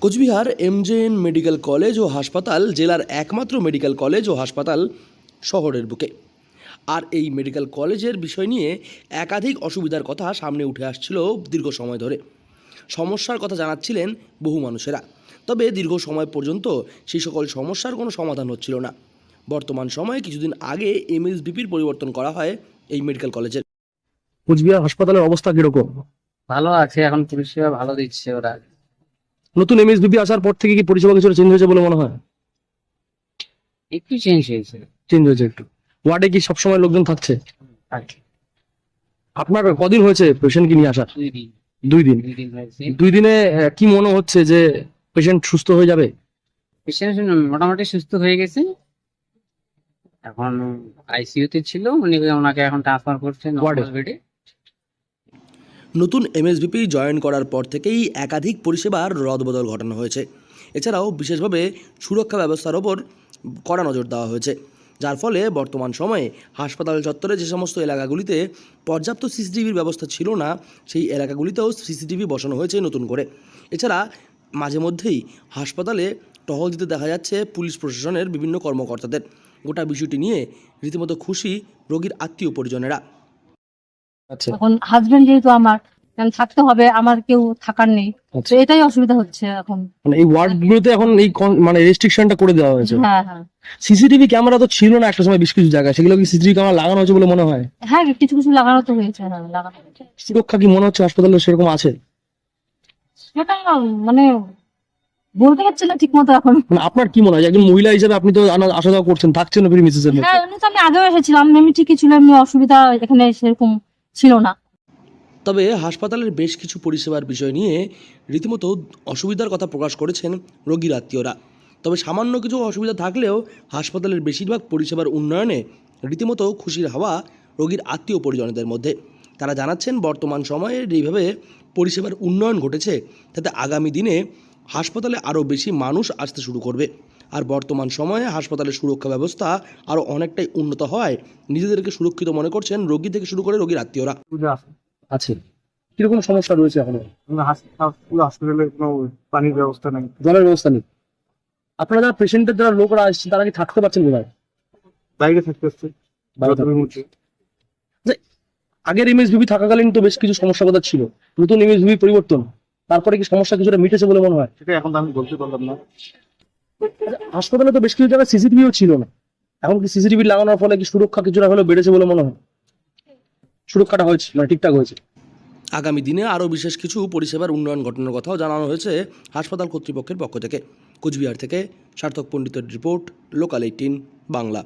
Cooch Behar MJN medical college ও হাসপাতাল জেলার একমাত্র মেডিকেল কলেজ ও হাসপাতাল শহরের বুকে। আর এই মেডিকেল কলেজের বিষয় নিয়ে একাধিক অসুবিধার কথা সামনে উঠে আসছিল দীর্ঘ সময় ধরে। সমস্যার কথা জানাচ্ছিলেন বহু মানুষেরা, তবে দীর্ঘ সময় পর্যন্ত সেই সকল সমস্যার কোনো সমাধান হচ্ছিল না। বর্তমান সময়ে কিছুদিন আগে এমএসভিপির পরিবর্তন করা হয় এই মেডিকেল কলেজের। কোচবিহার হাসপাতালের অবস্থা কিরকম? ভালো আছে, এখন পরিষেবা ভালো দিচ্ছে ওরা। নতুন এমএসবিপি আসার পর থেকে কি পরিষেবা কিছুটা চেঞ্জ হয়েছে বলে মনে হয়? একটু চেঞ্জ হয়েছে। চেঞ্জ হয়েছে একটু। ওয়ার্ডে কি সবসময় লোকজন থাকছে? আর আপনার কদিন হয়েছে পেশেন্ট কি নিয়ে আসার? 2 দিন 2 দিন। 2 দিন হয়েছে। 2 দিনে কি মনে হচ্ছে যে পেশেন্ট সুস্থ হয়ে যাবে? পেশেন্ট মোটামুটি সুস্থ হয়ে গেছে, এখন আইসিইউতে ছিল, ওনাকে এখন ট্রান্সফার করছে নর্মাল বেডে। নতুন এমএসভিপি জয়েন করার পর থেকেই একাধিক পরিষেবার রদবদল ঘটানো হয়েছে। এছাড়াও বিশেষভাবে সুরক্ষা ব্যবস্থার ওপর কড়া নজর দেওয়া হয়েছে, যার ফলে বর্তমান সময়ে হাসপাতাল চত্বরে যে সমস্ত এলাকাগুলিতে পর্যাপ্ত সিসিটিভির ব্যবস্থা ছিল না, সেই এলাকাগুলিতেও সিসিটিভি বসানো হয়েছে নতুন করে। এছাড়া মাঝে মধ্যেই হাসপাতালে টহল দিতে দেখা যাচ্ছে পুলিশ প্রশাসনের বিভিন্ন কর্মকর্তাদের। গোটা বিষয়টি নিয়ে রীতিমতো খুশি রোগীর আত্মীয় পরিজনেরা। আচ্ছা এখন হাজবেন্ড যেহেতু আমার, কারণ থাকতে হবে, আমার কেউ থাকার নেই, তো এটাই অসুবিধা হচ্ছে এখন। মানে এই ওয়ার্ডগুলোতে এখন এই মানে রেস্ট্রিকশনটা করে দেওয়া হয়েছে। হ্যাঁ হ্যাঁ সিসিটিভি ক্যামেরা তো ছিল না একটা সময় বেশ কিছু জায়গায়, সেগুলো কি সিসিটিভি ক্যামেরা লাগানো হয়েছে বলে মনে হয়? হ্যাঁ, কিছু কিছু লাগানো তো হয়েছে। হ্যাঁ, লাগানো হয়েছে। সুরক্ষা কি মনে হচ্ছে হাসপাতালে সেরকম আছে? সেটা মানে বলতে পারছি না ঠিক মতো এখন। মানে আপনার কি মনে হয়, একজন মহিলা হিসেবে আপনি তো আসা যাওয়া করছেন, থাকছেন ফির মিসেসের হ্যাঁ, মধ্যে? এমনি তো আমি আগেও এসেছিলাম, এমনি ঠিকই ছিল, এমনি অসুবিধা এখানে সেরকম ছিল না। তবে হাসপাতালের বেশ কিছু পরিষেবার বিষয় নিয়ে রীতিমতো অসুবিধার কথা প্রকাশ করেছেন রোগীর আত্মীয়রা। তবে সামান্য কিছু অসুবিধা থাকলেও হাসপাতালের বেশিরভাগ পরিষেবার উন্নয়নে রীতিমতো খুশির হাওয়া রোগীর আত্মীয় পরিজনদের মধ্যে। তারা জানাচ্ছেন বর্তমান সময়ে যেভাবে পরিষেবার উন্নয়ন ঘটেছে, তাতে আগামী দিনে হাসপাতালে আরও বেশি মানুষ আসতে শুরু করবে। আর বর্তমান সময়ে হাসপাতালের সুরক্ষা ব্যবস্থা আরও অনেকটাই উন্নত হওয়ায় নিজেদেরকে সুরক্ষিত মনে করছেন রোগী থেকে শুরু করে রোগীর আত্মীয়রা। আছে কিরকম সমস্যা রয়েছে এখনো? হসপিটালে কোনো পানির ব্যবস্থা নেই, জলের ব্যবস্থা নেই। আপনারা যারা পেশেন্টের যারা লোকরা আসছে তারা কি থাকতে পারছেন কোথায়? বাইরে থাকতে হচ্ছে। বাইরে থাকতে। আগের এমএসভিপি থাকাকালীন তো বেশ কিছু সমস্যার কথা ছিল, নতুন এমএসভিপি পরিবর্তন, তারপরে কি সমস্যা কিছুটা মিটেছে বলে মনে হয়? সেটা এখন তো আমি বলতে পারলাম না। হাসপাতালে তো বেশ কিছু জায়গায় সিসিটিভিও ছিল না, এখন কি সিসিটিভি লাগানোর ফলে কি সুরক্ষা কিছুটা হলেও বেড়েছে বলে মনে হয়? সুরক্ষাটা হয়েছে, মানে ঠিকঠাক হয়েছে। আগামী দিনে আরও বিশেষ কিছু পরিষেবার উন্নয়ন ঘটানোর কথাও জানানো হয়েছে হাসপাতাল কর্তৃপক্ষের পক্ষ থেকে। কোচবিহার থেকে সার্থক পণ্ডিতের রিপোর্ট, লোকাল 18 বাংলা।